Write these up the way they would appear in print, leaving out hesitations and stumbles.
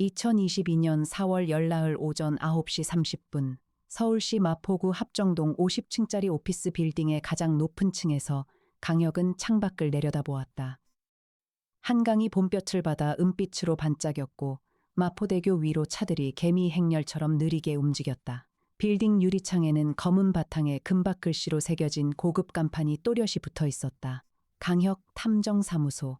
2022년 4월 열나흘 오전 9시 30분 서울시 마포구 합정동 50층짜리 오피스 빌딩의 가장 높은 층에서 강혁은 창밖을 내려다보았다. 한강이 봄볕을 받아 은빛으로 반짝였고 마포대교 위로 차들이 개미 행렬처럼 느리게 움직였다. 빌딩 유리창에는 검은 바탕에 금박 글씨로 새겨진 고급 간판이 또렷이 붙어 있었다. 강혁 탐정사무소.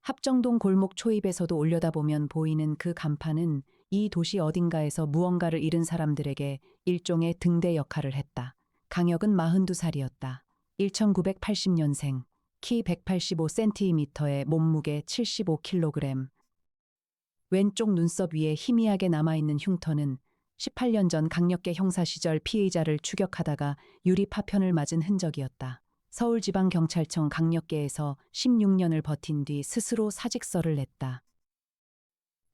합정동 골목 초입에서도 올려다보면 보이는 그 간판은 이 도시 어딘가에서 무언가를 잃은 사람들에게 일종의 등대 역할을 했다. 강혁은 42살이었다. 1980년생, 키 185cm에 몸무게 75kg. 왼쪽 눈썹 위에 희미하게 남아있는 흉터는 18년 전 강력계 형사 시절 피의자를 추격하다가 유리 파편을 맞은 흔적이었다. 서울지방경찰청 강력계에서 16년을 버틴 뒤 스스로 사직서를 냈다.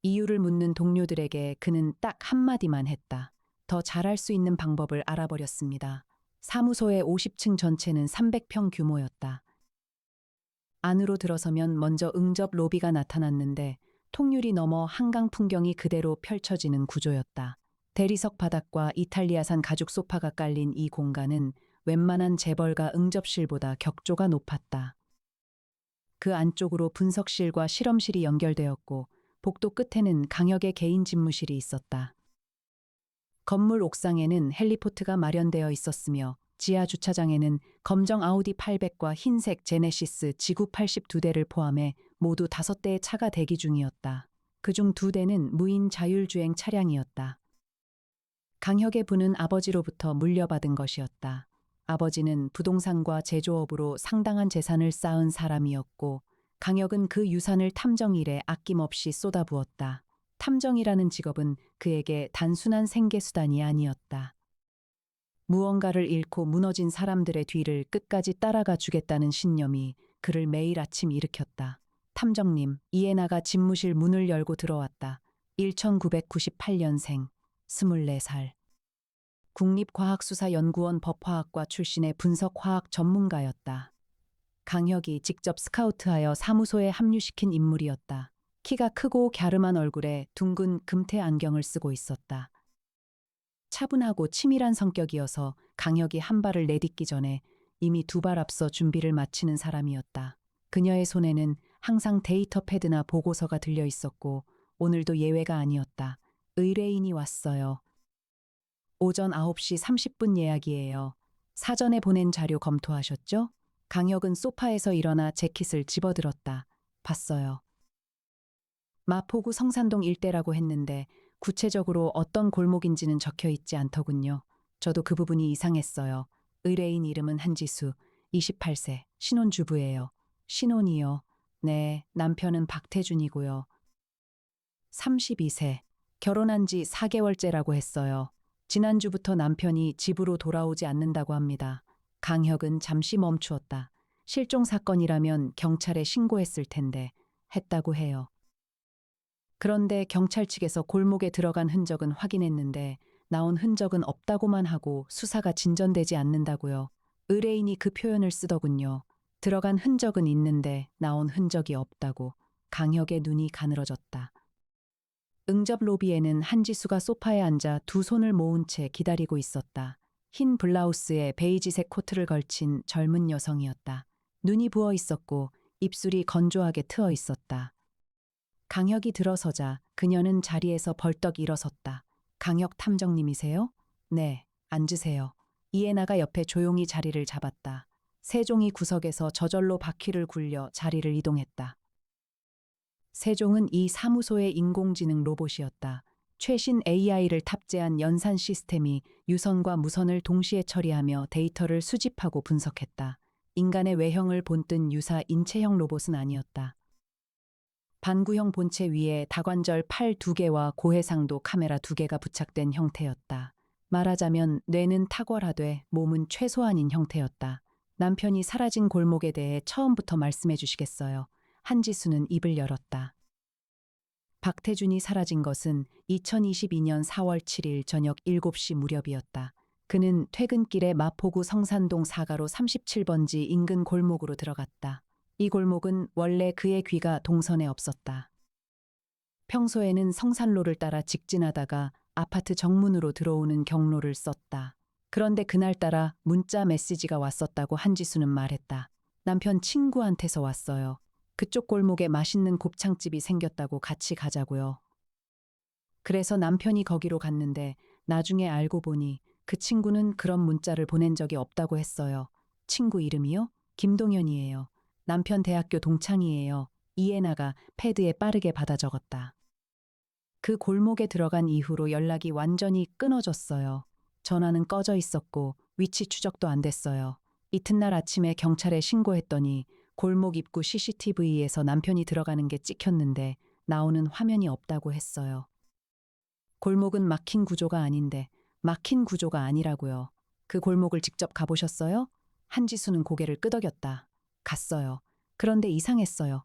이유를 묻는 동료들에게 그는 딱 한마디만 했다. 더 잘할 수 있는 방법을 알아버렸습니다. 사무소의 50층 전체는 300평 규모였다. 안으로 들어서면 먼저 응접 로비가 나타났는데 통유리 너머 한강 풍경이 그대로 펼쳐지는 구조였다. 대리석 바닥과 이탈리아산 가죽 소파가 깔린 이 공간은 웬만한 재벌가 응접실보다 격조가 높았다. 그 안쪽으로 분석실과 실험실이 연결되었고 복도 끝에는 강혁의 개인 집무실이 있었다. 건물 옥상에는 헬리포트가 마련되어 있었으며 지하 주차장에는 검정 아우디 800과 흰색 제네시스 지구 82대를 포함해 모두 5대의 차가 대기 중이었다. 그중 2대는 무인 자율주행 차량이었다. 강혁의 부는 아버지로부터 물려받은 것이었다. 아버지는 부동산과 제조업으로 상당한 재산을 쌓은 사람이었고 강혁은 그 유산을 탐정일에 아낌없이 쏟아부었다. 탐정이라는 직업은 그에게 단순한 생계수단이 아니었다. 무언가를 잃고 무너진 사람들의 뒤를 끝까지 따라가 주겠다는 신념이 그를 매일 아침 일으켰다. 탐정님, 이에나가 집무실 문을 열고 들어왔다. 1998년생, 24살. 국립과학수사연구원 법화학과 출신의 분석화학 전문가였다. 강혁이 직접 스카우트하여 사무소에 합류시킨 인물이었다. 키가 크고 갸름한 얼굴에 둥근 금태 안경을 쓰고 있었다. 차분하고 치밀한 성격이어서 강혁이 한 발을 내딛기 전에 이미 2발 앞서 준비를 마치는 사람이었다. 그녀의 손에는 항상 데이터 패드나 보고서가 들려 있었고 오늘도 예외가 아니었다. 의뢰인이 왔어요. 오전 9시 30분 예약이에요. 사전에 보낸 자료 검토하셨죠? 강혁은 소파에서 일어나 재킷을 집어들었다. 봤어요. 마포구 성산동 일대라고 했는데 구체적으로 어떤 골목인지는 적혀 있지 않더군요. 저도 그 부분이 이상했어요. 의뢰인 이름은 한지수, 28세, 신혼주부예요. 신혼이요? 네, 남편은 박태준이고요. 32세, 결혼한 지 4개월째라고 했어요. 지난주부터 남편이 집으로 돌아오지 않는다고 합니다. 강혁은 잠시 멈추었다. 실종 사건이라면 경찰에 신고했을 텐데 했다고 해요. 그런데 경찰 측에서 골목에 들어간 흔적은 확인했는데 나온 흔적은 없다고만 하고 수사가 진전되지 않는다고요. 의뢰인이 그 표현을 쓰더군요. 들어간 흔적은 있는데 나온 흔적이 없다고. 강혁의 눈이 가늘어졌다. 응접 로비에는 한지수가 소파에 앉아 2 손을 모은 채 기다리고 있었다. 흰 블라우스에 베이지색 코트를 걸친 젊은 여성이었다. 눈이 부어 있었고 입술이 건조하게 트어 있었다. 강혁이 들어서자 그녀는 자리에서 벌떡 일어섰다. 강혁 탐정님이세요? 네, 앉으세요. 이에나가 옆에 조용히 자리를 잡았다. 세종이 구석에서 저절로 바퀴를 굴려 자리를 이동했다. 세종은 이 사무소의 인공지능 로봇이었다. 최신 AI를 탑재한 연산 시스템이 유선과 무선을 동시에 처리하며 데이터를 수집하고 분석했다. 인간의 외형을 본뜬 유사 인체형 로봇은 아니었다. 반구형 본체 위에 다관절 팔 2개와 고해상도 카메라 2개가 부착된 형태였다. 말하자면 뇌는 탁월하되 몸은 최소한인 형태였다. 남편이 사라진 골목에 대해 처음부터 말씀해 주시겠어요. 한지수는 입을 열었다. 박태준이 사라진 것은 2022년 4월 7일 저녁 7시 무렵이었다. 그는 퇴근길에 마포구 성산동 4가로 37번지 인근 골목으로 들어갔다. 이 골목은 원래 그의 귀가 동선에 없었다. 평소에는 성산로를 따라 직진하다가 아파트 정문으로 들어오는 경로를 썼다. 그런데 그날따라 문자 메시지가 왔었다고 한지수는 말했다. 남편 친구한테서 왔어요. 그쪽 골목에 맛있는 곱창집이 생겼다고 같이 가자고요. 그래서 남편이 거기로 갔는데 나중에 알고 보니 그 친구는 그런 문자를 보낸 적이 없다고 했어요. 친구 이름이요? 김동현이에요. 남편 대학교 동창이에요. 이해나가 패드에 빠르게 받아 적었다. 그 골목에 들어간 이후로 연락이 완전히 끊어졌어요. 전화는 꺼져 있었고 위치 추적도 안 됐어요. 이튿날 아침에 경찰에 신고했더니 골목 입구 CCTV에서 남편이 들어가는 게 찍혔는데 나오는 화면이 없다고 했어요. 골목은 막힌 구조가 아닌데 막힌 구조가 아니라고요. 그 골목을 직접 가보셨어요? 한지수는 고개를 끄덕였다. 갔어요. 그런데 이상했어요.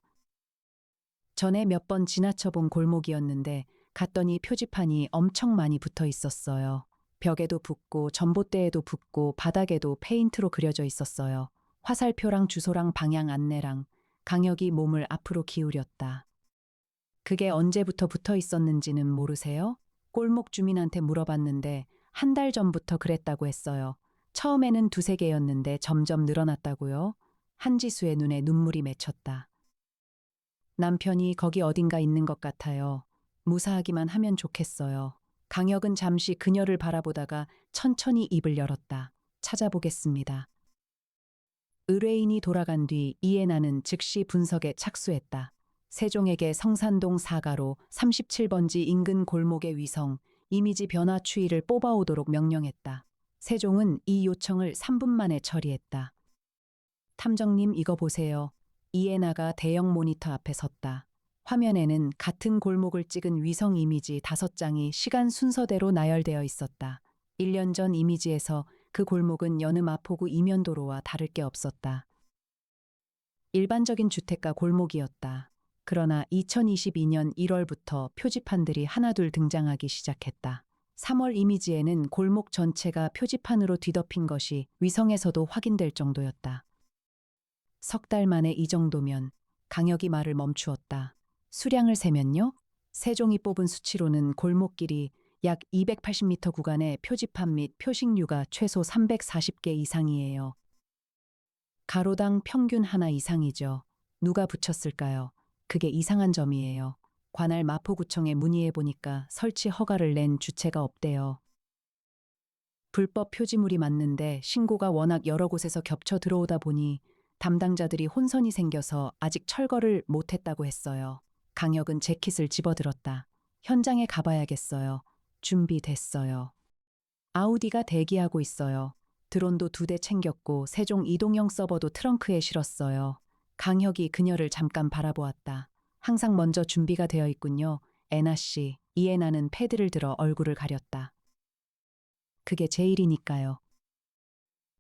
전에 몇 번 지나쳐 본 골목이었는데 갔더니 표지판이 엄청 많이 붙어 있었어요. 벽에도 붙고 전봇대에도 붙고 바닥에도 페인트로 그려져 있었어요. 화살표랑 주소랑 방향 안내랑. 강혁이 몸을 앞으로 기울였다. 그게 언제부터 붙어 있었는지는 모르세요? 골목 주민한테 물어봤는데 한 달 전부터 그랬다고 했어요. 처음에는 두세 개였는데 점점 늘어났다고요. 한지수의 눈에 눈물이 맺혔다. 남편이 거기 어딘가 있는 것 같아요. 무사하기만 하면 좋겠어요. 강혁은 잠시 그녀를 바라보다가 천천히 입을 열었다. 찾아보겠습니다. 의뢰인이 돌아간 뒤 이해나는 즉시 분석에 착수했다. 세종에게 성산동 4가로 37번지 인근 골목의 위성, 이미지 변화 추이를 뽑아오도록 명령했다. 세종은 이 요청을 3분 만에 처리했다. 탐정님 이거 보세요. 이해나가 대형 모니터 앞에 섰다. 화면에는 같은 골목을 찍은 위성 이미지 5장이 시간 순서대로 나열되어 있었다. 1년 전 이미지에서 그 골목은 여느 마포구 이면도로와 다를 게 없었다. 일반적인 주택가 골목이었다. 그러나 2022년 1월부터 표지판들이 하나둘 등장하기 시작했다. 3월 이미지에는 골목 전체가 표지판으로 뒤덮인 것이 위성에서도 확인될 정도였다. 석 달 만에 이 정도면 강혁이 말을 멈추었다. 수량을 세면요? 세종이 뽑은 수치로는 골목길이 약 280m 구간의 표지판 및 표식류가 최소 340개 이상이에요. 가로당 평균 하나 이상이죠. 누가 붙였을까요? 그게 이상한 점이에요. 관할 마포구청에 문의해보니까 설치 허가를 낸 주체가 없대요. 불법 표지물이 맞는데 신고가 워낙 여러 곳에서 겹쳐 들어오다 보니 담당자들이 혼선이 생겨서 아직 철거를 못했다고 했어요. 강혁은 재킷을 집어들었다. 현장에 가봐야겠어요. 준비됐어요. 아우디가 대기하고 있어요. 드론도 2대 챙겼고 세종 이동형 서버도 트렁크에 실었어요. 강혁이 그녀를 잠깐 바라보았다. 항상 먼저 준비가 되어 있군요. 애나 씨, 이해나는 패드를 들어 얼굴을 가렸다. 그게 제 일이니까요.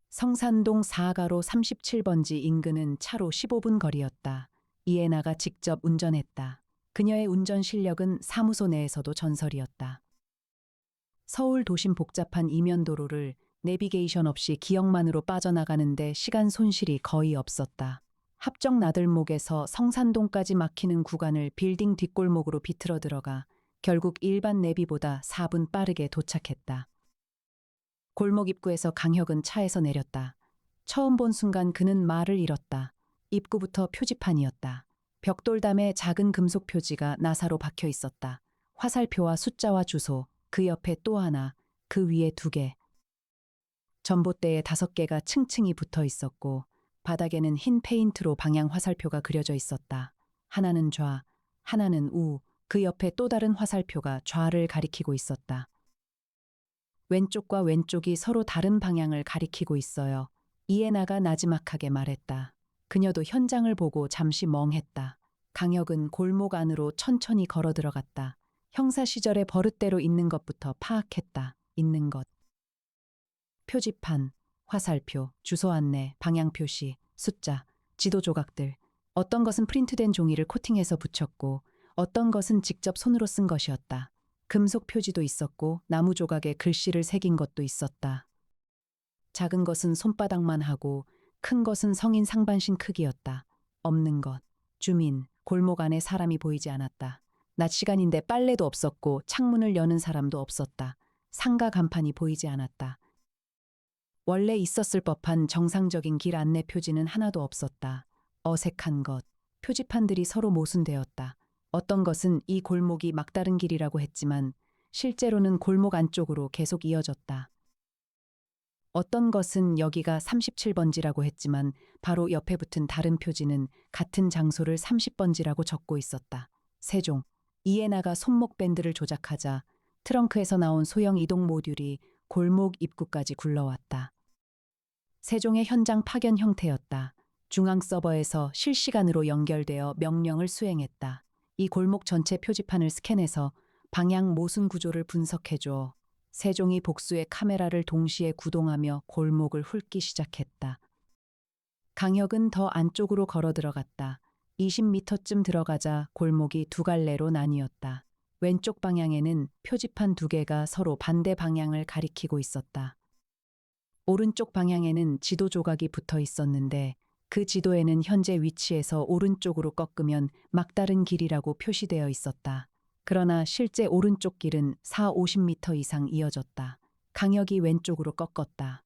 성산동 4가로 37번지 인근은 차로 15분 거리였다. 이해나가 직접 운전했다. 그녀의 운전 실력은 사무소 내에서도 전설이었다. 서울 도심 복잡한 이면도로를 내비게이션 없이 기억만으로 빠져나가는데 시간 손실이 거의 없었다. 합정 나들목에서 성산동까지 막히는 구간을 빌딩 뒷골목으로 비틀어 들어가 결국 일반 내비보다 4분 빠르게 도착했다. 골목 입구에서 강혁은 차에서 내렸다. 처음 본 순간 그는 말을 잃었다. 입구부터 표지판이었다. 벽돌담에 작은 금속 표지가 나사로 박혀 있었다. 화살표와 숫자와 주소, 그 옆에 또 하나, 그 위에 2개. 전봇대에 5개가 층층이 붙어 있었고 바닥에는 흰 페인트로 방향 화살표가 그려져 있었다. 하나는 좌, 하나는 우, 그 옆에 또 다른 화살표가 좌를 가리키고 있었다. 왼쪽과 왼쪽이 서로 다른 방향을 가리키고 있어요. 이해나가 나지막하게 말했다. 그녀도 현장을 보고 잠시 멍했다. 강혁은 골목 안으로 천천히 걸어 들어갔다. 형사 시절의 버릇대로 있는 것부터 파악했다. 있는 것. 표지판, 화살표, 주소 안내, 방향 표시, 숫자, 지도 조각들. 어떤 것은 프린트된 종이를 코팅해서 붙였고 어떤 것은 직접 손으로 쓴 것이었다. 금속 표지도 있었고 나무 조각에 글씨를 새긴 것도 있었다. 작은 것은 손바닥만 하고 큰 것은 성인 상반신 크기였다. 없는 것, 주민, 골목 안에 사람이 보이지 않았다. 낮 시간인데 빨래도 없었고 창문을 여는 사람도 없었다. 상가 간판이 보이지 않았다. 원래 있었을 법한 정상적인 길 안내 표지는 하나도 없었다. 어색한 것. 표지판들이 서로 모순되었다. 어떤 것은 이 골목이 막다른 길이라고 했지만 실제로는 골목 안쪽으로 계속 이어졌다. 어떤 것은 여기가 37번지라고 했지만 바로 옆에 붙은 다른 표지는 같은 장소를 30번지라고 적고 있었다. 세종. 이에나가 손목 밴드를 조작하자 트렁크에서 나온 소형 이동 모듈이 골목 입구까지 굴러왔다. 세종의 현장 파견 형태였다. 중앙 서버에서 실시간으로 연결되어 명령을 수행했다. 이 골목 전체 표지판을 스캔해서 방향 모순 구조를 분석해줘. 세종이 복수의 카메라를 동시에 구동하며 골목을 훑기 시작했다. 강혁은 더 안쪽으로 걸어 들어갔다. 20m쯤 들어가자 골목이 두 갈래로 나뉘었다. 왼쪽 방향에는 표지판 두 개가 서로 반대 방향을 가리키고 있었다. 오른쪽 방향에는 지도 조각이 붙어 있었는데 그 지도에는 현재 위치에서 오른쪽으로 꺾으면 막다른 길이라고 표시되어 있었다. 그러나 실제 오른쪽 길은 40~50m 이상 이어졌다. 강혁이 왼쪽으로 꺾었다.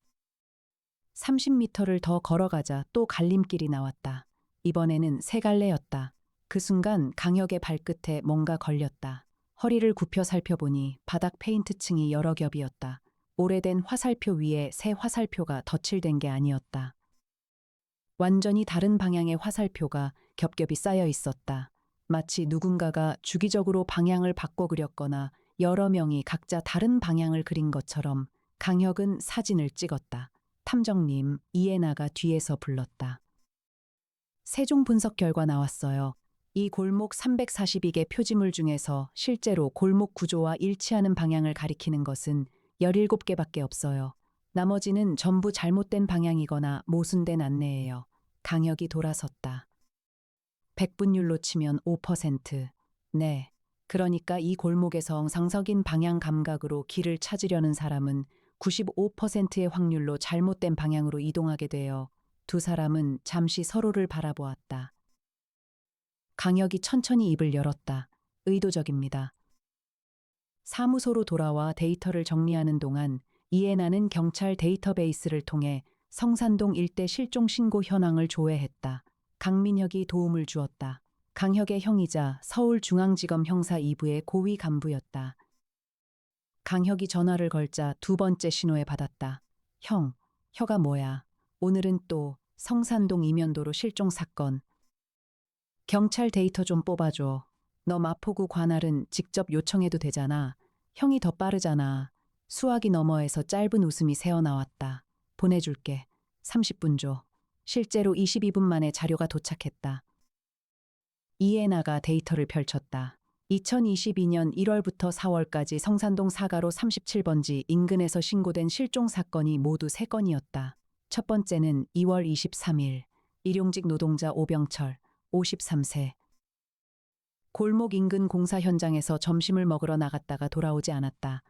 30m를 더 걸어가자 또 갈림길이 나왔다. 이번에는 세 갈래였다. 그 순간 강혁의 발끝에 뭔가 걸렸다. 허리를 굽혀 살펴보니 바닥 페인트층이 여러 겹이었다. 오래된 화살표 위에 새 화살표가 덧칠된 게 아니었다. 완전히 다른 방향의 화살표가 겹겹이 쌓여 있었다. 마치 누군가가 주기적으로 방향을 바꿔 그렸거나 여러 명이 각자 다른 방향을 그린 것처럼. 강혁은 사진을 찍었다. 탐정님, 이에나가 뒤에서 불렀다. 세종 분석 결과 나왔어요. 이 골목 342개 표지물 중에서 실제로 골목 구조와 일치하는 방향을 가리키는 것은 17개밖에 없어요. 나머지는 전부 잘못된 방향이거나 모순된 안내예요. 강혁이 돌아섰다. 100분율로 치면 5%. 네. 그러니까 이 골목에서 정상적인 방향 감각으로 길을 찾으려는 사람은 95%의 확률로 잘못된 방향으로 이동하게 돼요. 두 사람은 잠시 서로를 바라보았다. 강혁이 천천히 입을 열었다. 의도적입니다. 사무소로 돌아와 데이터를 정리하는 동안 이에나는 경찰 데이터베이스를 통해 성산동 일대 실종 신고 현황을 조회했다. 강민혁이 도움을 주었다. 강혁의 형이자 서울중앙지검 형사 2부의 고위 간부였다. 강혁이 전화를 걸자 두 번째 신호에 받았다. 형, 혀가 뭐야? 오늘은 또 성산동 이면도로 실종 사건. 경찰 데이터 좀 뽑아줘. 너 마포구 관할은 직접 요청해도 되잖아. 형이 더 빠르잖아. 수화기 너머에서 짧은 웃음이 새어나왔다. 보내줄게. 30분 줘. 실제로 22분 만에 자료가 도착했다. 이에나가 데이터를 펼쳤다. 2022년 1월부터 4월까지 성산동 사가로 37번지 인근에서 신고된 실종 사건이 모두 3건이었다. 첫 번째는 2월 23일, 일용직 노동자 오병철, 53세. 골목 인근 공사 현장에서 점심을 먹으러 나갔다가 돌아오지 않았다.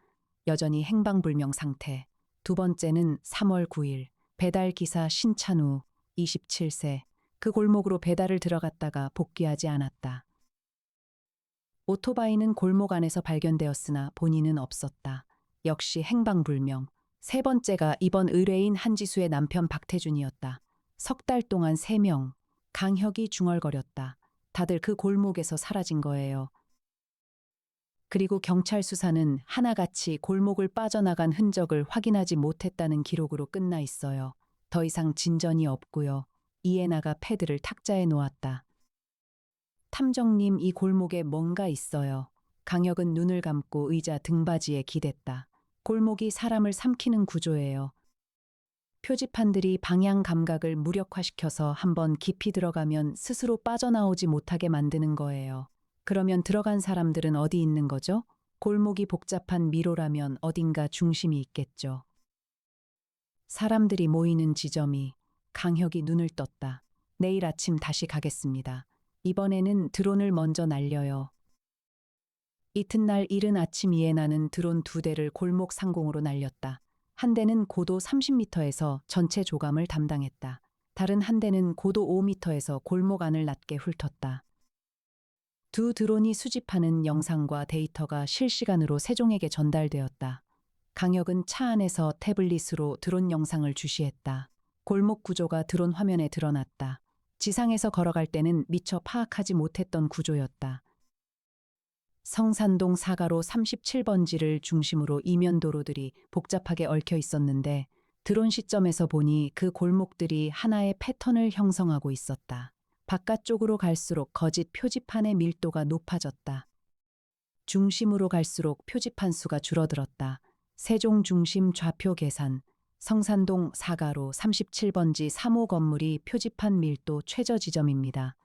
여전히 행방불명 상태. 두 번째는 3월 9일, 배달기사 신찬우, 27세. 그 골목으로 배달을 들어갔다가 복귀하지 않았다. 오토바이는 골목 안에서 발견되었으나 본인은 없었다. 역시 행방불명. 세 번째가 이번 의뢰인 한지수의 남편 박태준이었다. 석 달 동안 3명. 강혁이 중얼거렸다. 다들 그 골목에서 사라진 거예요. 그리고 경찰 수사는 하나같이 골목을 빠져나간 흔적을 확인하지 못했다는 기록으로 끝나 있어요. 더 이상 진전이 없고요. 이에나가 패드를 탁자에 놓았다. 탐정님, 이 골목에 뭔가 있어요. 강혁은 눈을 감고 의자 등받이에 기댔다. 골목이 사람을 삼키는 구조예요. 표지판들이 방향 감각을 무력화시켜서 한번 깊이 들어가면 스스로 빠져나오지 못하게 만드는 거예요. 그러면 들어간 사람들은 어디 있는 거죠? 골목이 복잡한 미로라면 어딘가 중심이 있겠죠. 사람들이 모이는 지점이. 강혁이 눈을 떴다. 내일 아침 다시 가겠습니다. 이번에는 드론을 먼저 날려요. 이튿날 이른 아침 이에나는 드론 2대를 골목 상공으로 날렸다. 한 대는 고도 30m에서 전체 조감을 담당했다. 다른 한 대는 고도 5m에서 골목 안을 낮게 훑었다. 두 드론이 수집하는 영상과 데이터가 실시간으로 세종에게 전달되었다. 강혁은 차 안에서 태블릿으로 드론 영상을 주시했다. 골목 구조가 드론 화면에 드러났다. 지상에서 걸어갈 때는 미처 파악하지 못했던 구조였다. 성산동 사가로 37번지를 중심으로 이면 도로들이 복잡하게 얽혀 있었는데 드론 시점에서 보니 그 골목들이 하나의 패턴을 형성하고 있었다. 바깥쪽으로 갈수록 거짓 표지판의 밀도가 높아졌다. 중심으로 갈수록 표지판 수가 줄어들었다. 세종 중심 좌표 계산, 성산동 사가로 37번지 3호 건물이 표지판 밀도 최저 지점입니다.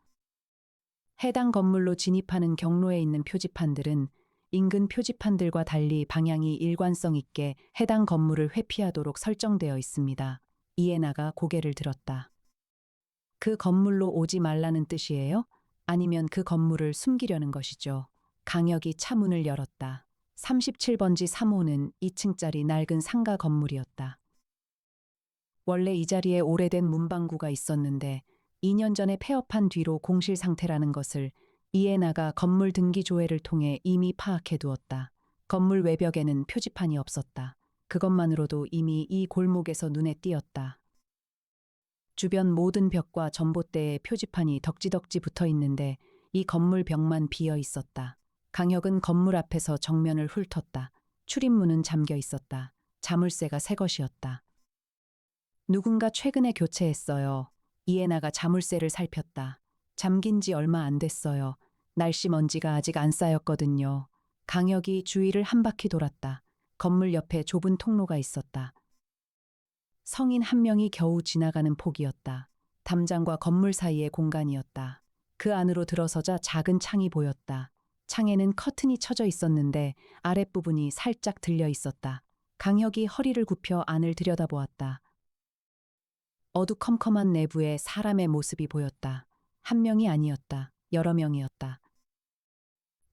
해당 건물로 진입하는 경로에 있는 표지판들은 인근 표지판들과 달리 방향이 일관성 있게 해당 건물을 회피하도록 설정되어 있습니다. 이해나가 고개를 들었다. 그 건물로 오지 말라는 뜻이에요? 아니면 그 건물을 숨기려는 것이죠. 강혁이 차 문을 열었다. 37번지 3호는 2층짜리 낡은 상가 건물이었다. 원래 이 자리에 오래된 문방구가 있었는데 2년 전에 폐업한 뒤로 공실 상태라는 것을 이해나가 건물 등기 조회를 통해 이미 파악해 두었다. 건물 외벽에는 표지판이 없었다. 그것만으로도 이미 이 골목에서 눈에 띄었다. 주변 모든 벽과 전봇대에 표지판이 덕지덕지 붙어 있는데 이 건물 벽만 비어 있었다. 강혁은 건물 앞에서 정면을 훑었다. 출입문은 잠겨 있었다. 자물쇠가 새 것이었다. 누군가 최근에 교체했어요. 이해나가 자물쇠를 살폈다. 잠긴 지 얼마 안 됐어요. 날씨 먼지가 아직 안 쌓였거든요. 강혁이 주위를 한 바퀴 돌았다. 건물 옆에 좁은 통로가 있었다. 성인 한 명이 겨우 지나가는 폭이었다. 담장과 건물 사이의 공간이었다. 그 안으로 들어서자 작은 창이 보였다. 창에는 커튼이 쳐져 있었는데 아랫부분이 살짝 들려 있었다. 강혁이 허리를 굽혀 안을 들여다보았다. 어두컴컴한 내부에 사람의 모습이 보였다. 한 명이 아니었다. 여러 명이었다.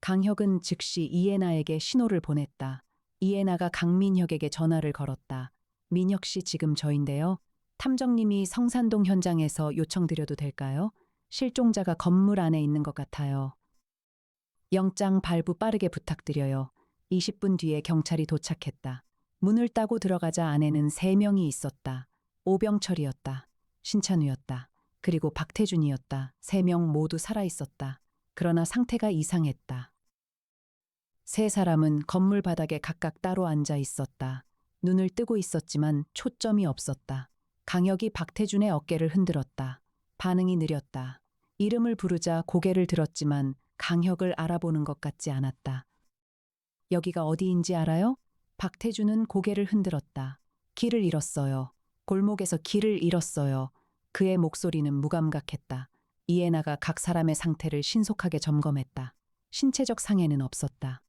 강혁은 즉시 이해나에게 신호를 보냈다. 이해나가 강민혁에게 전화를 걸었다. 민혁 씨 지금 저인데요. 탐정님이 성산동 현장에서 요청드려도 될까요? 실종자가 건물 안에 있는 것 같아요. 영장 발부 빠르게 부탁드려요. 20분 뒤에 경찰이 도착했다. 문을 따고 들어가자 안에는 3명이 있었다. 오병철이었다. 신찬우였다. 그리고 박태준이었다. 3명 모두 살아있었다. 그러나 상태가 이상했다. 3사람은 건물 바닥에 각각 따로 앉아 있었다. 눈을 뜨고 있었지만 초점이 없었다. 강혁이 박태준의 어깨를 흔들었다. 반응이 느렸다. 이름을 부르자 고개를 들었지만 강혁을 알아보는 것 같지 않았다. 여기가 어디인지 알아요? 박태준은 고개를 흔들었다. 길을 잃었어요. 골목에서 길을 잃었어요. 그의 목소리는 무감각했다. 이해나가 각 사람의 상태를 신속하게 점검했다. 신체적 상해는 없었다.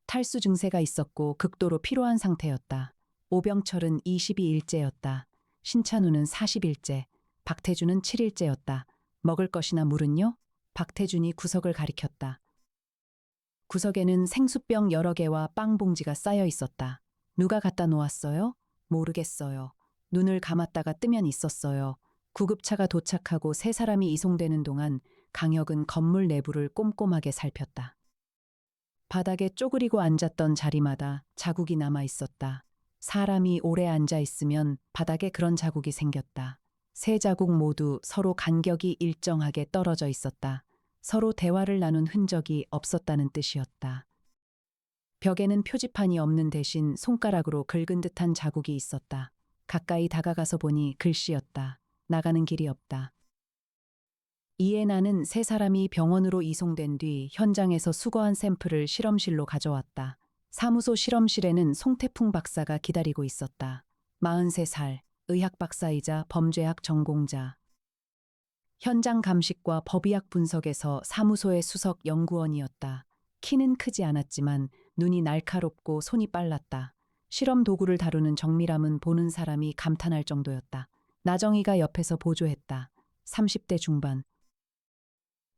탈수 증세가 있었고 극도로 피로한 상태였다. 오병철은 22일째였다. 신찬우는 40일째, 박태준은 7일째였다. 먹을 것이나 물은요? 박태준이 구석을 가리켰다. 구석에는 생수병 여러 개와 빵 봉지가 쌓여 있었다. 누가 갖다 놓았어요? 모르겠어요. 눈을 감았다가 뜨면 있었어요. 구급차가 도착하고 3사람이 이송되는 동안 강혁은 건물 내부를 꼼꼼하게 살폈다. 바닥에 쪼그리고 앉았던 자리마다 자국이 남아 있었다. 사람이 오래 앉아 있으면 바닥에 그런 자국이 생겼다. 3자국 모두 서로 간격이 일정하게 떨어져 있었다. 서로 대화를 나눈 흔적이 없었다는 뜻이었다. 벽에는 표지판이 없는 대신 손가락으로 긁은 듯한 자국이 있었다. 가까이 다가가서 보니 글씨였다. 나가는 길이 없다. 이해나는 3사람이 병원으로 이송된 뒤 현장에서 수거한 샘플을 실험실로 가져왔다. 사무소 실험실에는 송태풍 박사가 기다리고 있었다. 43살, 의학 박사이자 범죄학 전공자. 현장 감식과 법의학 분석에서 사무소의 수석 연구원이었다. 키는 크지 않았지만 눈이 날카롭고 손이 빨랐다. 실험 도구를 다루는 정밀함은 보는 사람이 감탄할 정도였다. 나정희가 옆에서 보조했다. 30대 중반.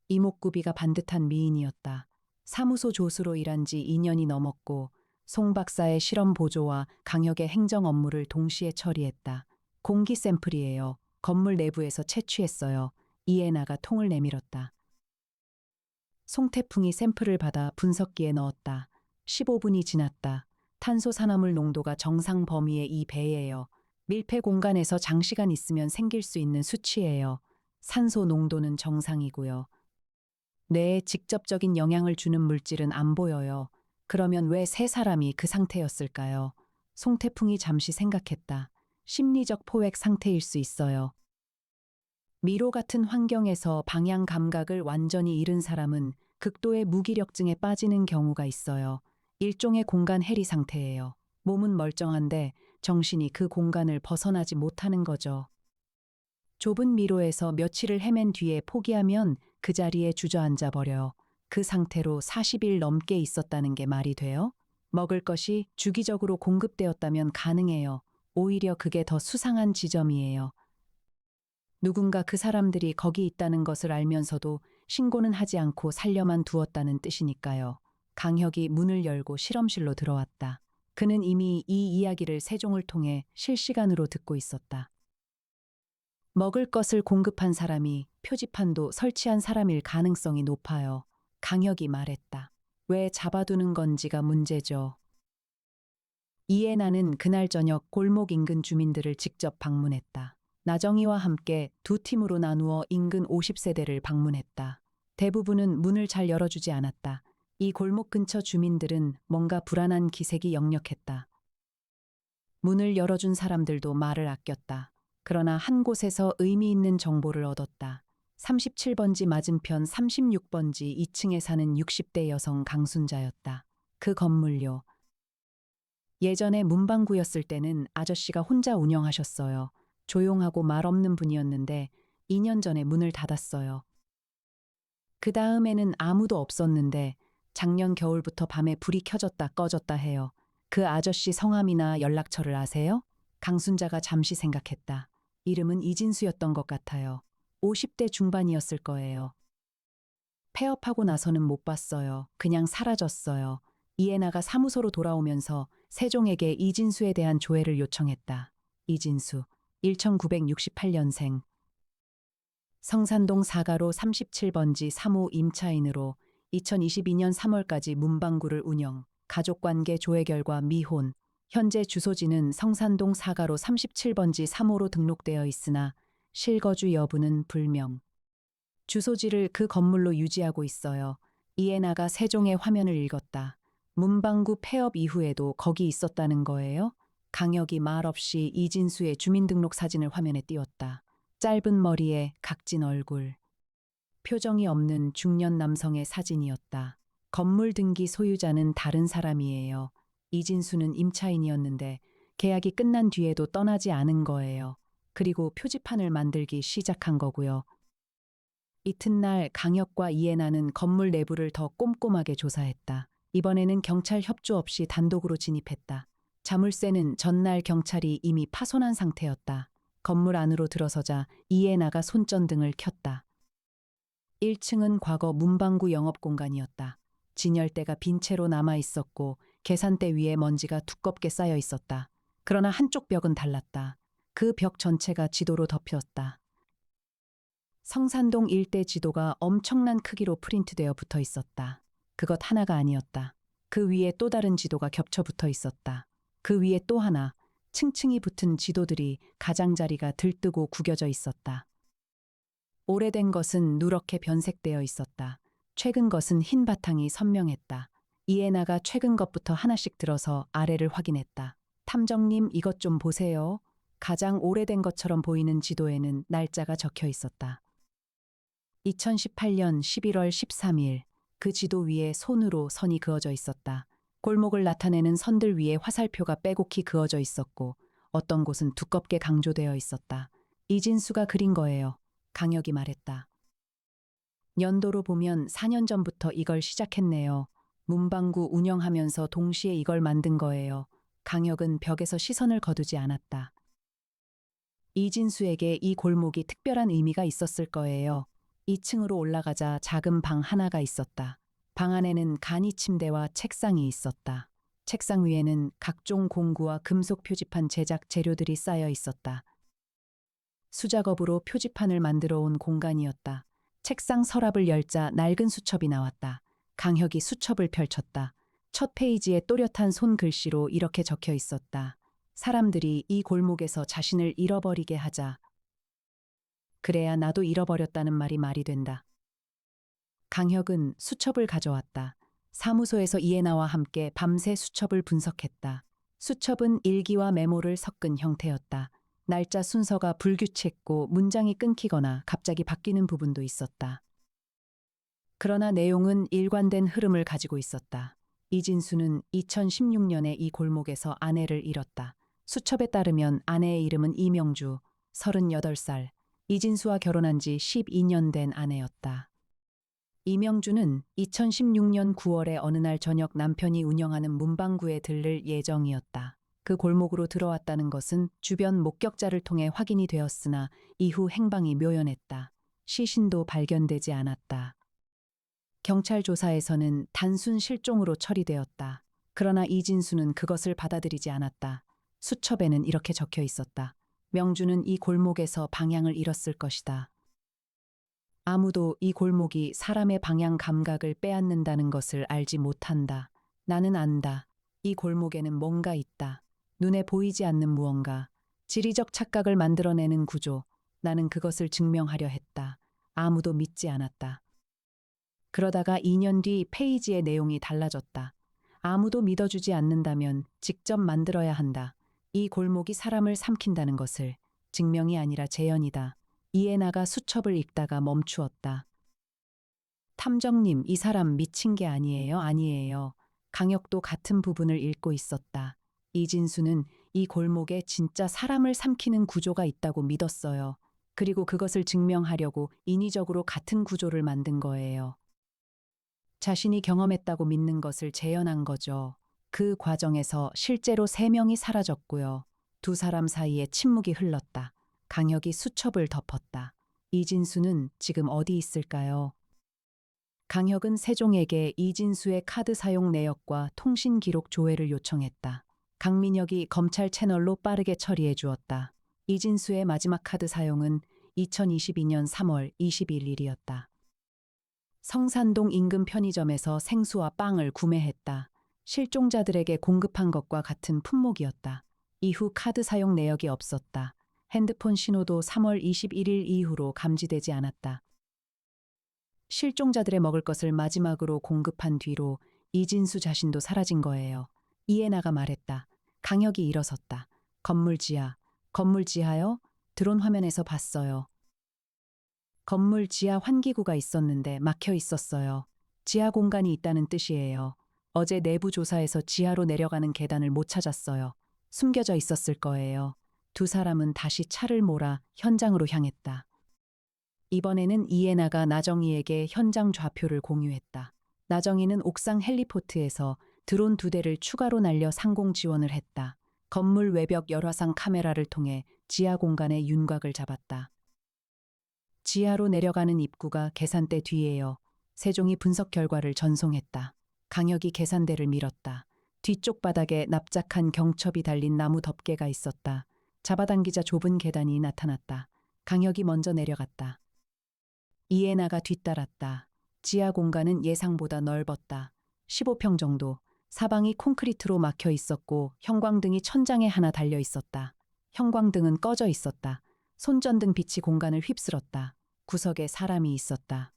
이목구비가 반듯한 미인이었다. 사무소 조수로 일한 지 2년이 넘었고 송 박사의 실험 보조와 강혁의 행정 업무를 동시에 처리했다. 공기 샘플이에요. 건물 내부에서 채취했어요. 이해나가 통을 내밀었다. 송태풍이 샘플을 받아 분석기에 넣었다. 15분이 지났다. 탄소 산화물 농도가 정상 범위의 이 배예요. 밀폐 공간에서 장시간 있으면 생길 수 있는 수치예요. 산소 농도는 정상이고요. 뇌에 직접적인 영향을 주는 물질은 안 보여요. 그러면 왜 세 사람이 그 상태였을까요? 송태풍이 잠시 생각했다. 심리적 포획 상태일 수 있어요. 미로 같은 환경에서 방향 감각을 완전히 잃은 사람은 극도의 무기력증에 빠지는 경우가 있어요. 일종의 공간 해리 상태예요. 몸은 멀쩡한데 정신이 그 공간을 벗어나지 못하는 거죠. 좁은 미로에서 며칠을 헤맨 뒤에 포기하면 그 자리에 주저앉아 버려요. 그 상태로 40일 넘게 있었다는 게 말이 돼요? 먹을 것이 주기적으로 공급되었다면 가능해요. 오히려 그게 더 수상한 지점이에요. 누군가 그 사람들이 거기 있다는 것을 알면서도 신고는 하지 않고 살려만 두었다는 뜻이니까요. 강혁이 문을 열고 실험실로 들어왔다. 그는 이미 이 이야기를 세종을 통해 실시간으로 듣고 있었다. 먹을 것을 공급한 사람이 표지판도 설치한 사람일 가능성이 높아요. 강혁이 말했다. 왜 잡아두는 건지가 문제죠. 이에 나는 그날 저녁 골목 인근 주민들을 직접 방문했다. 나정이와 함께 두 팀으로 나누어 인근 50세대를 방문했다. 대부분은 문을 잘 열어주지 않았다. 이 골목 근처 주민들은 뭔가 불안한 기색이 역력했다. 문을 열어준 사람들도 말을 아꼈다. 그러나 한 곳에서 의미 있는 정보를 얻었다. 37번지 맞은편 36번지 2층에 사는 60대 여성 강순자였다. 그 건물요. 예전에 문방구였을 때는 아저씨가 혼자 운영하셨어요. 조용하고 말 없는 분이었는데 2년 전에 문을 닫았어요. 그 다음에는 아무도 없었는데 작년 겨울부터 밤에 불이 켜졌다 꺼졌다 해요. 그 아저씨 성함이나 연락처를 아세요? 강순자가 잠시 생각했다. 이름은 이진수였던 것 같아요. 50대 중반이었을 거예요. 폐업하고 나서는 못 봤어요. 그냥 사라졌어요. 이해나가 사무소로 돌아오면서 세종에게 이진수에 대한 조회를 요청했다. 이진수, 1968년생. 성산동 사가로 37번지 3호 임차인으로 2022년 3월까지 문방구를 운영, 가족관계 조회 결과 미혼, 현재 주소지는 성산동 사가로 37번지 3호로 등록되어 있으나 실거주 여부는 불명. 주소지를 그 건물로 유지하고 있어요. 이해나가 세종의 화면을 읽었다. 문방구 폐업 이후에도 거기 있었다는 거예요? 강혁이 말없이 이진수의 주민등록 사진을 화면에 띄웠다. 짧은 머리에 각진 얼굴. 표정이 없는 중년 남성의 사진이었다. 건물 등기 소유자는 다른 사람이에요. 이진수는 임차인이었는데 계약이 끝난 뒤에도 떠나지 않은 거예요. 그리고 표지판을 만들기 시작한 거고요. 이튿날 강혁과 이해나는 건물 내부를 더 꼼꼼하게 조사했다. 이번에는 경찰 협조 없이 단독으로 진입했다. 자물쇠는 전날 경찰이 이미 파손한 상태였다. 건물 안으로 들어서자 이해나가 손전등을 켰다. 1층은 과거 문방구 영업 공간이었다. 진열대가 빈 채로 남아 있었고 계산대 위에 먼지가 두껍게 쌓여 있었다. 그러나 한쪽 벽은 달랐다. 그 벽 전체가 지도로 덮였다. 성산동 일대 지도가 엄청난 크기로 프린트되어 붙어 있었다. 그것 하나가 아니었다. 그 위에 또 다른 지도가 겹쳐 붙어 있었다. 그 위에 또 하나, 층층이 붙은 지도들이 가장자리가 들뜨고 구겨져 있었다. 오래된 것은 누렇게 변색되어 있었다. 최근 것은 흰 바탕이 선명했다. 이해나가 최근 것부터 하나씩 들어서 아래를 확인했다. 탐정님, 이것 좀 보세요. 가장 오래된 것처럼 보이는 지도에는 날짜가 적혀 있었다. 2018년 11월 13일. 그 지도 위에 손으로 선이 그어져 있었다. 골목을 나타내는 선들 위에 화살표가 빼곡히 그어져 있었고 어떤 곳은 두껍게 강조되어 있었다. 이진수가 그린 거예요. 강혁이 말했다. 연도로 보면 4년 전부터 이걸 시작했네요. 문방구 운영하면서 동시에 이걸 만든 거예요. 강혁은 벽에서 시선을 거두지 않았다. 이진수에게 이 골목이 특별한 의미가 있었을 거예요. 2층으로 올라가자 작은 방 하나가 있었다. 방 안에는 간이 침대와 책상이 있었다. 책상 위에는 각종 공구와 금속 표지판 제작 재료들이 쌓여 있었다. 수작업으로 표지판을 만들어 온 공간이었다. 책상 서랍을 열자 낡은 수첩이 나왔다. 강혁이 수첩을 펼쳤다. 첫 페이지에 또렷한 손글씨로 이렇게 적혀 있었다. 사람들이 이 골목에서 자신을 잃어버리게 하자. 그래야 나도 잃어버렸다는 말이 된다. 강혁은 수첩을 가져왔다. 사무소에서 이해나와 함께 밤새 수첩을 분석했다. 수첩은 일기와 메모를 섞은 형태였다. 날짜 순서가 불규칙했고 문장이 끊기거나 갑자기 바뀌는 부분도 있었다. 그러나 내용은 일관된 흐름을 가지고 있었다. 이진수는 2016년에 이 골목에서 아내를 잃었다. 수첩에 따르면 아내의 이름은 이명주, 38살. 이진수와 결혼한 지 12년 된 아내였다. 이명주는 2016년 9월에 어느 날 저녁 남편이 운영하는 문방구에 들를 예정이었다. 그 골목으로 들어왔다는 것은 주변 목격자를 통해 확인이 되었으나 이후 행방이 묘연했다. 시신도 발견되지 않았다. 경찰 조사에서는 단순 실종으로 처리되었다. 그러나 이진수는 그것을 받아들이지 않았다. 수첩에는 이렇게 적혀 있었다. 명주는 이 골목에서 방향을 잃었을 것이다. 아무도 이 골목이 사람의 방향 감각을 빼앗는다는 것을 알지 못한다. 나는 안다. 이 골목에는 뭔가 있다. 눈에 보이지 않는 무언가. 지리적 착각을 만들어내는 구조. 나는 그것을 증명하려 했다. 아무도 믿지 않았다. 그러다가 2년 뒤 페이지의 내용이 달라졌다. 아무도 믿어주지 않는다면 직접 만들어야 한다. 이 골목이 사람을 삼킨다는 것을. 증명이 아니라 재현이다. 이해나가 수첩을 읽다가 멈추었다. 탐정님, 이 사람 미친 게 아니에요, 아니에요. 강혁도 같은 부분을 읽고 있었다. 이진수는 이 골목에 진짜 사람을 삼키는 구조가 있다고 믿었어요. 그리고 그것을 증명하려고 인위적으로 같은 구조를 만든 거예요. 자신이 경험했다고 믿는 것을 재현한 거죠. 그 과정에서 실제로 3명이 사라졌고요. 2사람 사이에 침묵이 흘렀다. 강혁이 수첩을 덮었다. 이진수는 지금 어디 있을까요? 강혁은 세종에게 이진수의 카드 사용 내역과 통신 기록 조회를 요청했다. 강민혁이 검찰 채널로 빠르게 처리해 주었다. 이진수의 마지막 카드 사용은 2022년 3월 21일이었다. 성산동 인근 편의점에서 생수와 빵을 구매했다. 실종자들에게 공급한 것과 같은 품목이었다. 이후 카드 사용 내역이 없었다. 핸드폰 신호도 3월 21일 이후로 감지되지 않았다. 실종자들의 먹을 것을 마지막으로 공급한 뒤로 이진수 자신도 사라진 거예요. 이해나가 말했다. 강혁이 일어섰다. 건물 지하. 건물 지하요? 드론 화면에서 봤어요. 건물 지하 환기구가 있었는데 막혀 있었어요. 지하 공간이 있다는 뜻이에요. 어제 내부 조사에서 지하로 내려가는 계단을 못 찾았어요. 숨겨져 있었을 거예요. 2사람은 다시 차를 몰아 현장으로 향했다. 이번에는 이해나가 나정희에게 현장 좌표를 공유했다. 나정희는 옥상 헬리포트에서 드론 2대를 추가로 날려 상공 지원을 했다. 건물 외벽 열화상 카메라를 통해 지하 공간의 윤곽을 잡았다. 지하로 내려가는 입구가 계산대 뒤에요. 세종이 분석 결과를 전송했다. 강혁이 계산대를 밀었다. 뒤쪽 바닥에 납작한 경첩이 달린 나무 덮개가 있었다. 잡아당기자 좁은 계단이 나타났다. 강혁이 먼저 내려갔다. 이해나가 뒤따랐다. 지하 공간은 예상보다 넓었다. 15평 정도. 사방이 콘크리트로 막혀 있었고 형광등이 천장에 하나 달려 있었다. 형광등은 꺼져 있었다. 손전등 빛이 공간을 휩쓸었다. 구석에 사람이 있었다.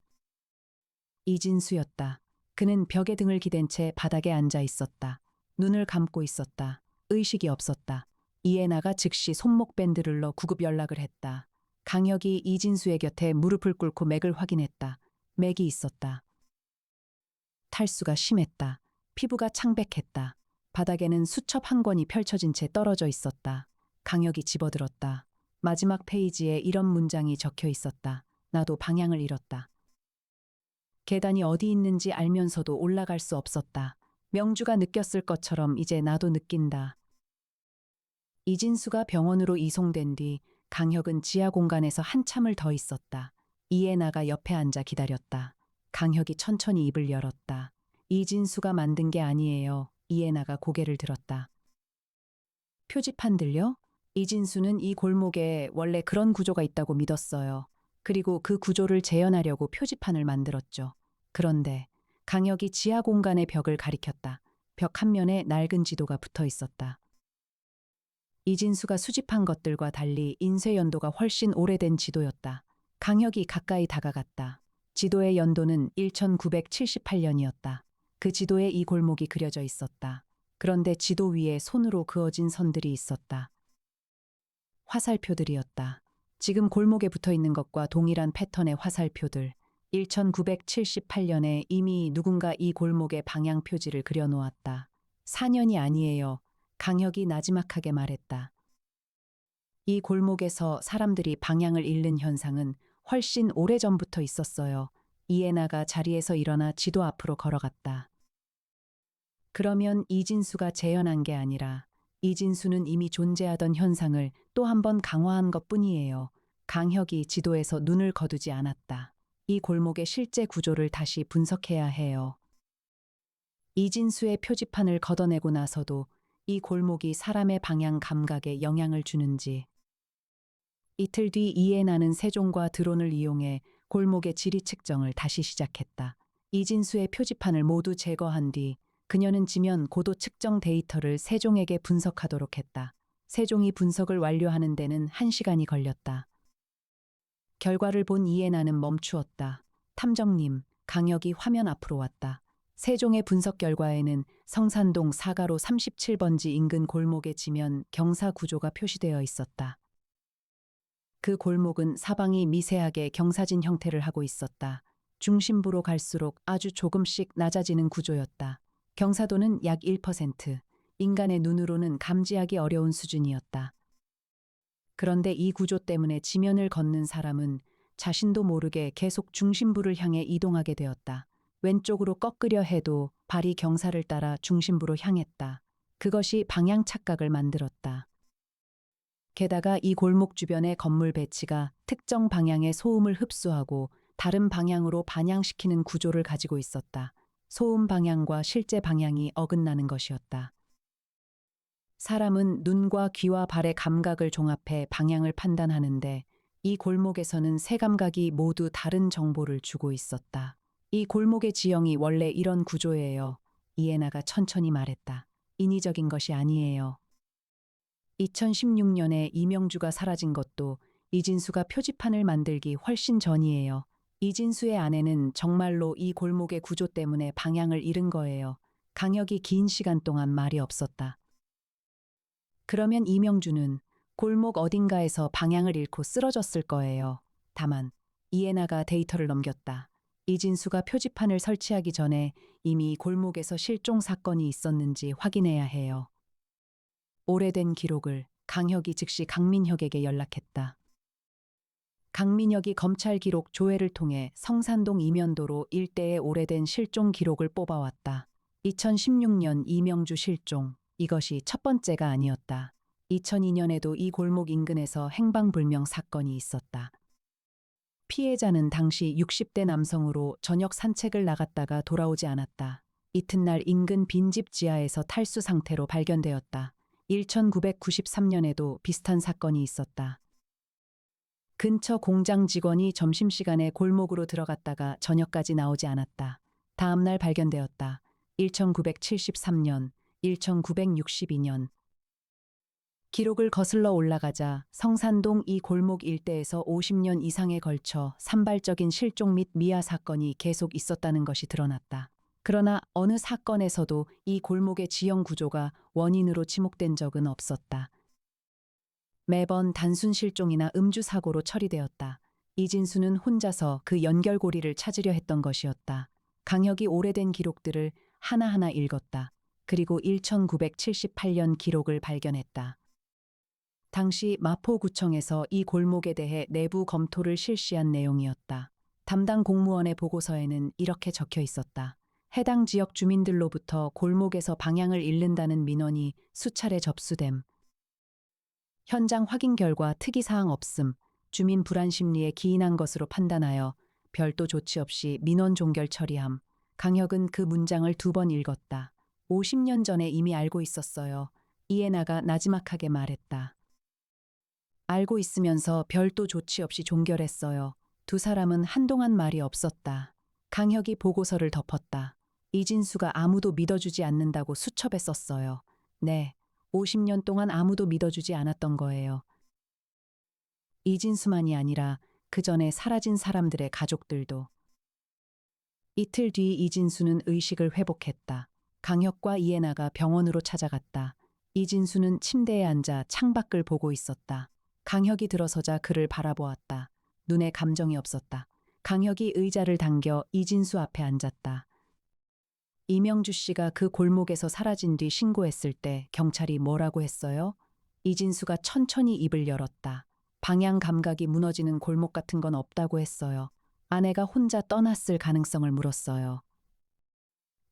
이진수였다. 그는 벽에 등을 기댄 채 바닥에 앉아 있었다. 눈을 감고 있었다. 의식이 없었다. 이해나가 즉시 손목 밴드를 넣어 구급 연락을 했다. 강혁이 이진수의 곁에 무릎을 꿇고 맥을 확인했다. 맥이 있었다. 탈수가 심했다. 피부가 창백했다. 바닥에는 수첩 한 권이 펼쳐진 채 떨어져 있었다. 강혁이 집어들었다. 마지막 페이지에 이런 문장이 적혀 있었다. 나도 방향을 잃었다. 계단이 어디 있는지 알면서도 올라갈 수 없었다. 명주가 느꼈을 것처럼 이제 나도 느낀다. 이진수가 병원으로 이송된 뒤 강혁은 지하 공간에서 한참을 더 있었다. 이해나가 옆에 앉아 기다렸다. 강혁이 천천히 입을 열었다. 이진수가 만든 게 아니에요. 이해나가 고개를 들었다. 표지판 들려? 이진수는 이 골목에 원래 그런 구조가 있다고 믿었어요. 그리고 그 구조를 재현하려고 표지판을 만들었죠. 그런데 강혁이 지하 공간의 벽을 가리켰다. 벽 한 면에 낡은 지도가 붙어 있었다. 이진수가 수집한 것들과 달리 인쇄 연도가 훨씬 오래된 지도였다. 강혁이 가까이 다가갔다. 지도의 연도는 1978년이었다. 그 지도에 이 골목이 그려져 있었다. 그런데 지도 위에 손으로 그어진 선들이 있었다. 화살표들이었다. 지금 골목에 붙어 있는 것과 동일한 패턴의 화살표들. 1978년에 이미 누군가 이 골목의 방향 표지를 그려놓았다. 4년이 아니에요. 강혁이 나지막하게 말했다. 이 골목에서 사람들이 방향을 잃는 현상은 훨씬 오래전부터 있었어요. 이에나가 자리에서 일어나 지도 앞으로 걸어갔다. 그러면 이진수가 재현한 게 아니라 이진수는 이미 존재하던 현상을 또 한 번 강화한 것뿐이에요. 강혁이 지도에서 눈을 거두지 않았다. 이 골목의 실제 구조를 다시 분석해야 해요. 이진수의 표지판을 걷어내고 나서도 이 골목이 사람의 방향 감각에 영향을 주는지. 이틀 뒤 이에나는 세종과 드론을 이용해 골목의 지리 측정을 다시 시작했다. 이진수의 표지판을 모두 제거한 뒤 그녀는 지면 고도 측정 데이터를 세종에게 분석하도록 했다. 세종이 분석을 완료하는 데는 1시간이 걸렸다. 결과를 본 이에나는 멈추었다. 탐정님, 강혁이 화면 앞으로 왔다. 세종의 분석 결과에는 성산동 사가로 37번지 인근 골목의 지면 경사 구조가 표시되어 있었다. 그 골목은 사방이 미세하게 경사진 형태를 하고 있었다. 중심부로 갈수록 아주 조금씩 낮아지는 구조였다. 경사도는 약 1%, 인간의 눈으로는 감지하기 어려운 수준이었다. 그런데 이 구조 때문에 지면을 걷는 사람은 자신도 모르게 계속 중심부를 향해 이동하게 되었다. 왼쪽으로 꺾으려 해도 발이 경사를 따라 중심부로 향했다. 그것이 방향 착각을 만들었다. 게다가 이 골목 주변의 건물 배치가 특정 방향의 소음을 흡수하고 다른 방향으로 반향시키는 구조를 가지고 있었다. 소음 방향과 실제 방향이 어긋나는 것이었다. 사람은 눈과 귀와 발의 감각을 종합해 방향을 판단하는데 이 골목에서는 세 감각이 모두 다른 정보를 주고 있었다. 이 골목의 지형이 원래 이런 구조예요. 이에나가 천천히 말했다. 인위적인 것이 아니에요. 2016년에 이명주가 사라진 것도 이진수가 표지판을 만들기 훨씬 전이에요. 이진수의 아내는 정말로 이 골목의 구조 때문에 방향을 잃은 거예요. 강혁이 긴 시간 동안 말이 없었다. 그러면 이명주는 골목 어딘가에서 방향을 잃고 쓰러졌을 거예요. 다만 이에나가 데이터를 넘겼다. 이진수가 표지판을 설치하기 전에 이미 골목에서 실종 사건이 있었는지 확인해야 해요. 오래된 기록을 강혁이 즉시 강민혁에게 연락했다. 강민혁이 검찰 기록 조회를 통해 성산동 이면도로 일대의 오래된 실종 기록을 뽑아왔다. 2016년 이명주 실종, 이것이 첫 번째가 아니었다. 2002년에도 이 골목 인근에서 행방불명 사건이 있었다. 피해자는 당시 60대 남성으로 저녁 산책을 나갔다가 돌아오지 않았다. 이튿날 인근 빈집 지하에서 탈수 상태로 발견되었다. 1993년에도 비슷한 사건이 있었다. 근처 공장 직원이 점심시간에 골목으로 들어갔다가 저녁까지 나오지 않았다. 다음날 발견되었다. 1973년, 1962년. 기록을 거슬러 올라가자 성산동 이 골목 일대에서 50년 이상에 걸쳐 산발적인 실종 및 미아 사건이 계속 있었다는 것이 드러났다. 그러나 어느 사건에서도 이 골목의 지형 구조가 원인으로 지목된 적은 없었다. 매번 단순 실종이나 음주 사고로 처리되었다. 이진수는 혼자서 그 연결고리를 찾으려 했던 것이었다. 강혁이 오래된 기록들을 하나하나 읽었다. 그리고 1978년 기록을 발견했다. 당시 마포구청에서 이 골목에 대해 내부 검토를 실시한 내용이었다. 담당 공무원의 보고서에는 이렇게 적혀 있었다. 해당 지역 주민들로부터 골목에서 방향을 잃는다는 민원이 수차례 접수됨. 현장 확인 결과 특이사항 없음, 주민 불안 심리에 기인한 것으로 판단하여 별도 조치 없이 민원 종결 처리함. 강혁은 그 문장을 2번 읽었다. 50년 전에 이미 알고 있었어요. 이에나가 나지막하게 말했다. 알고 있으면서 별도 조치 없이 종결했어요. 두 사람은 한동안 말이 없었다. 강혁이 보고서를 덮었다. 이진수가 아무도 믿어주지 않는다고 수첩에 썼어요. 네, 50년 동안 아무도 믿어주지 않았던 거예요. 이진수만이 아니라 그 전에 사라진 사람들의 가족들도. 이틀 뒤 이진수는 의식을 회복했다. 강혁과 이해나가 병원으로 찾아갔다. 이진수는 침대에 앉아 창밖을 보고 있었다. 강혁이 들어서자 그를 바라보았다. 눈에 감정이 없었다. 강혁이 의자를 당겨 이진수 앞에 앉았다. 이명주 씨가 그 골목에서 사라진 뒤 신고했을 때 경찰이 뭐라고 했어요? 이진수가 천천히 입을 열었다. 방향 감각이 무너지는 골목 같은 건 없다고 했어요. 아내가 혼자 떠났을 가능성을 물었어요.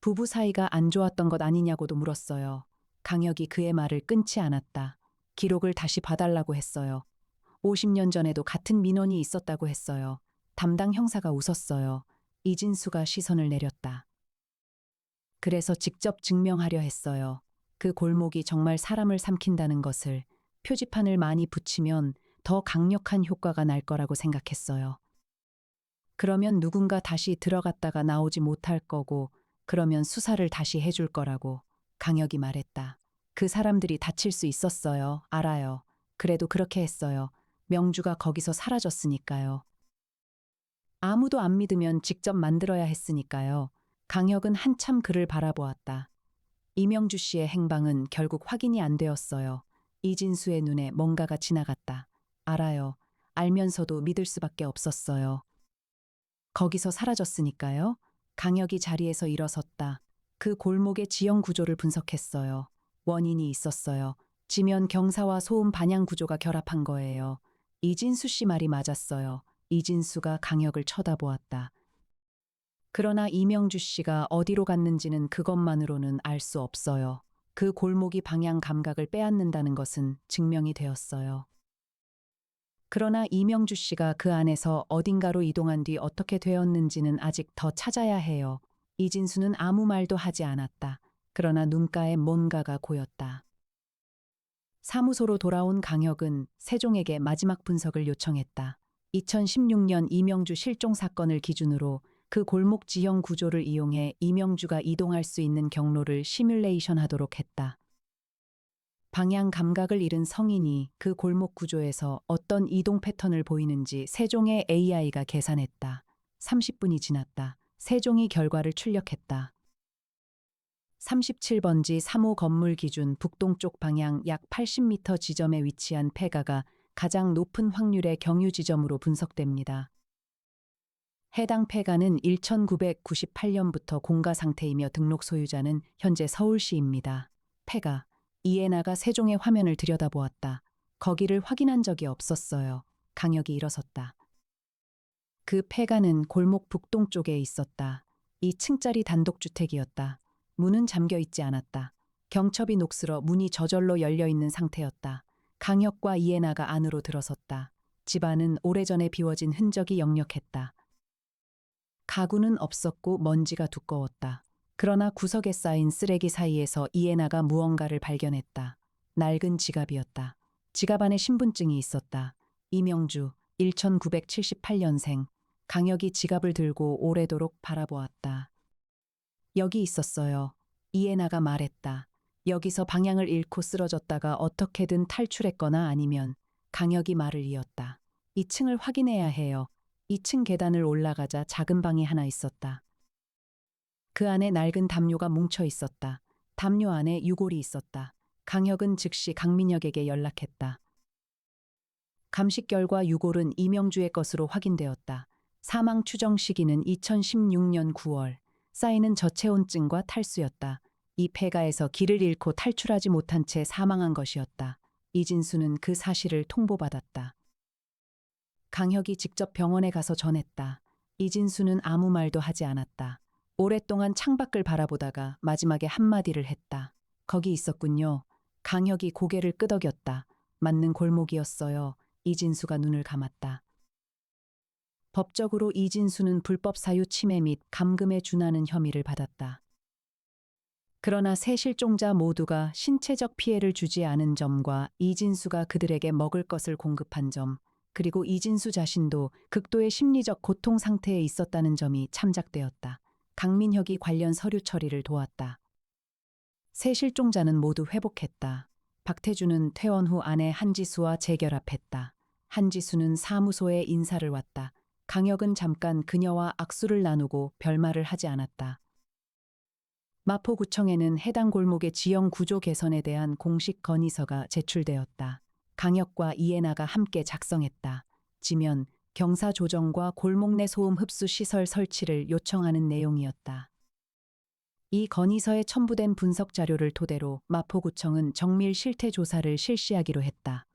부부 사이가 안 좋았던 것 아니냐고도 물었어요. 강혁이 그의 말을 끊지 않았다. 기록을 다시 봐달라고 했어요. 50년 전에도 같은 민원이 있었다고 했어요. 담당 형사가 웃었어요. 이진수가 시선을 내렸다. 그래서 직접 증명하려 했어요. 그 골목이 정말 사람을 삼킨다는 것을. 표지판을 많이 붙이면 더 강력한 효과가 날 거라고 생각했어요. 그러면 누군가 다시 들어갔다가 나오지 못할 거고, 그러면 수사를 다시 해줄 거라고 강혁이 말했다. 그 사람들이 다칠 수 있었어요. 알아요. 그래도 그렇게 했어요. 명주가 거기서 사라졌으니까요. 아무도 안 믿으면 직접 만들어야 했으니까요. 강혁은 한참 그를 바라보았다. 이명주 씨의 행방은 결국 확인이 안 되었어요. 이진수의 눈에 뭔가가 지나갔다. 알아요. 알면서도 믿을 수밖에 없었어요. 거기서 사라졌으니까요. 강혁이 자리에서 일어섰다. 그 골목의 지형 구조를 분석했어요. 원인이 있었어요. 지면 경사와 소음 반향 구조가 결합한 거예요. 이진수 씨 말이 맞았어요. 이진수가 강혁을 쳐다보았다. 그러나 이명주 씨가 어디로 갔는지는 그것만으로는 알 수 없어요. 그 골목이 방향 감각을 빼앗는다는 것은 증명이 되었어요. 그러나 이명주 씨가 그 안에서 어딘가로 이동한 뒤 어떻게 되었는지는 아직 더 찾아야 해요. 이진수는 아무 말도 하지 않았다. 그러나 눈가에 뭔가가 고였다. 사무소로 돌아온 강혁은 세종에게 마지막 분석을 요청했다. 2016년 이명주 실종 사건을 기준으로 그 골목 지형 구조를 이용해 이명주가 이동할 수 있는 경로를 시뮬레이션 하도록 했다. 방향 감각을 잃은 성인이 그 골목 구조에서 어떤 이동 패턴을 보이는지 세종의 AI가 계산했다. 30분이 지났다. 세종이 결과를 출력했다. 37번지 3호 건물 기준 북동쪽 방향 약 80m 지점에 위치한 폐가가 가장 높은 확률의 경유 지점으로 분석됩니다. 해당 폐가는 1998년부터 공가 상태이며 등록 소유자는 현재 서울시입니다. 폐가 이해나가 세종의 화면을 들여다보았다. 거기를 확인한 적이 없었어요. 강혁이 일어섰다. 그 폐가는 골목 북동쪽에 있었다. 2층짜리 단독주택이었다. 문은 잠겨 있지 않았다. 경첩이 녹슬어 문이 저절로 열려 있는 상태였다. 강혁과 이해나가 안으로 들어섰다. 집안은 오래전에 비워진 흔적이 역력했다. 가구는 없었고 먼지가 두꺼웠다. 그러나 구석에 쌓인 쓰레기 사이에서 이해나가 무언가를 발견했다. 낡은 지갑이었다. 지갑 안에 신분증이 있었다. 이명주, 1978년생. 강혁이 지갑을 들고 오래도록 바라보았다. 여기 있었어요. 이해나가 말했다. 여기서 방향을 잃고 쓰러졌다가 어떻게든 탈출했거나 아니면 강혁이 말을 이었다. 2층을 확인해야 해요. 2층 계단을 올라가자 작은 방이 하나 있었다. 그 안에 낡은 담요가 뭉쳐 있었다. 담요 안에 유골이 있었다. 강혁은 즉시 강민혁에게 연락했다. 감식 결과 유골은 이명주의 것으로 확인되었다. 사망 추정 시기는 2016년 9월. 쌓이는 저체온증과 탈수였다. 이 폐가에서 길을 잃고 탈출하지 못한 채 사망한 것이었다. 이진수는 그 사실을 통보받았다. 강혁이 직접 병원에 가서 전했다. 이진수는 아무 말도 하지 않았다. 오랫동안 창밖을 바라보다가 마지막에 한마디를 했다. 거기 있었군요. 강혁이 고개를 끄덕였다. 맞는 골목이었어요. 이진수가 눈을 감았다. 법적으로 이진수는 불법 사유 침해 및 감금에 준하는 혐의를 받았다. 그러나 세 실종자 모두가 신체적 피해를 주지 않은 점과 이진수가 그들에게 먹을 것을 공급한 점, 그리고 이진수 자신도 극도의 심리적 고통 상태에 있었다는 점이 참작되었다. 강민혁이 관련 서류 처리를 도왔다. 세 실종자는 모두 회복했다. 박태주는 퇴원 후 아내 한지수와 재결합했다. 한지수는 사무소에 인사를 왔다. 강혁은 잠깐 그녀와 악수를 나누고 별말을 하지 않았다. 마포구청에는 해당 골목의 지형 구조 개선에 대한 공식 건의서가 제출되었다. 강혁과 이해나가 함께 작성했다. 지면, 경사 조정과 골목 내 소음 흡수 시설 설치를 요청하는 내용이었다. 이 건의서에 첨부된 분석 자료를 토대로 마포구청은 정밀 실태 조사를 실시하기로 했다.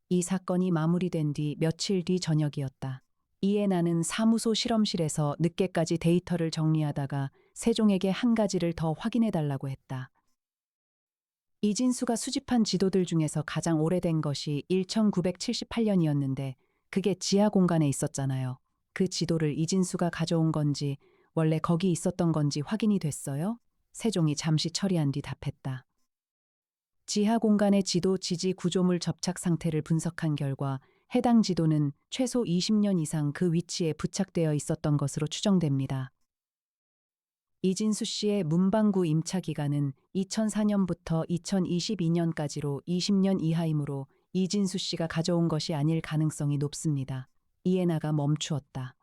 이 사건이 마무리된 뒤 며칠 뒤 저녁이었다. 이해나는 사무소 실험실에서 늦게까지 데이터를 정리하다가 세종에게 한 가지를 더 확인해달라고 했다. 이진수가 수집한 지도들 중에서 가장 오래된 것이 1978년이었는데 그게 지하 공간에 있었잖아요. 그 지도를 이진수가 가져온 건지 원래 거기 있었던 건지 확인이 됐어요? 세종이 잠시 처리한 뒤 답했다. 지하 공간의 지도 지지 구조물 접착 상태를 분석한 결과 해당 지도는 최소 20년 이상 그 위치에 부착되어 있었던 것으로 추정됩니다. 이진수 씨의 문방구 임차 기간은 2004년부터 2022년까지로 20년 이하이므로 이진수 씨가 가져온 것이 아닐 가능성이 높습니다. 이해나가 멈추었다.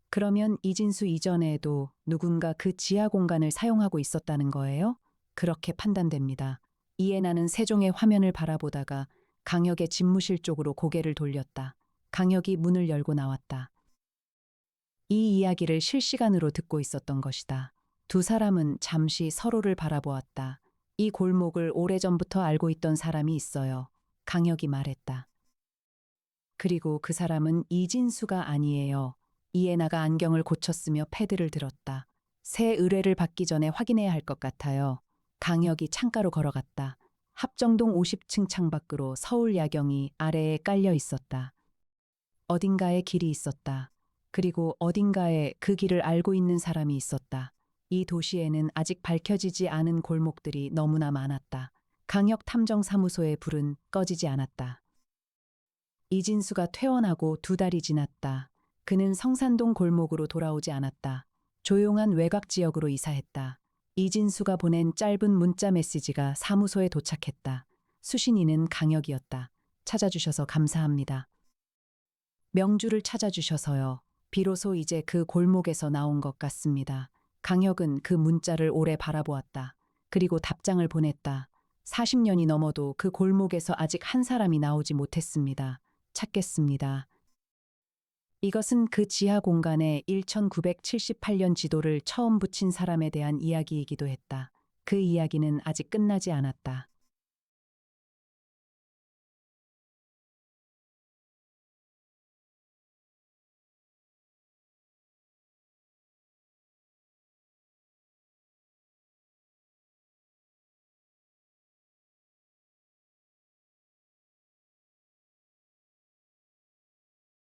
그러면 이진수 이전에도 누군가 그 지하 공간을 사용하고 있었다는 거예요? 그렇게 판단됩니다. 이해나는 세종의 화면을 바라보다가 강혁의 집무실 쪽으로 고개를 돌렸다. 강혁이 문을 열고 나왔다. 이 이야기를 실시간으로 듣고 있었던 것이다. 두 사람은 잠시 서로를 바라보았다. 이 골목을 오래전부터 알고 있던 사람이 있어요. 강혁이 말했다. 그리고 그 사람은 이진수가 아니에요. 이해나가 안경을 고쳤으며 패드를 들었다. 새 의뢰를 받기 전에 확인해야 할 것 같아요. 강혁이 창가로 걸어갔다. 합정동 50층 창밖으로 서울 야경이 아래에 깔려 있었다. 어딘가에 길이 있었다. 그리고 어딘가에 그 길을 알고 있는 사람이 있었다. 이 도시에는 아직 밝혀지지 않은 골목들이 너무나 많았다. 강혁 탐정사무소의 불은 꺼지지 않았다. 이진수가 퇴원하고 2달이 지났다. 그는 성산동 골목으로 돌아오지 않았다. 조용한 외곽 지역으로 이사했다. 이진수가 보낸 짧은 문자 메시지가 사무소에 도착했다. 수신인은 강혁이었다. 찾아주셔서 감사합니다. 명주를 찾아주셔서요. 비로소 이제 그 골목에서 나온 것 같습니다. 강혁은 그 문자를 오래 바라보았다. 그리고 답장을 보냈다. 40년이 넘어도 그 골목에서 아직 한 사람이 나오지 못했습니다. 찾겠습니다. 이것은 그 지하 공간에 1978년 지도를 처음 붙인 사람에 대한 이야기이기도 했다. 그 이야기는 아직 끝나지 않았다.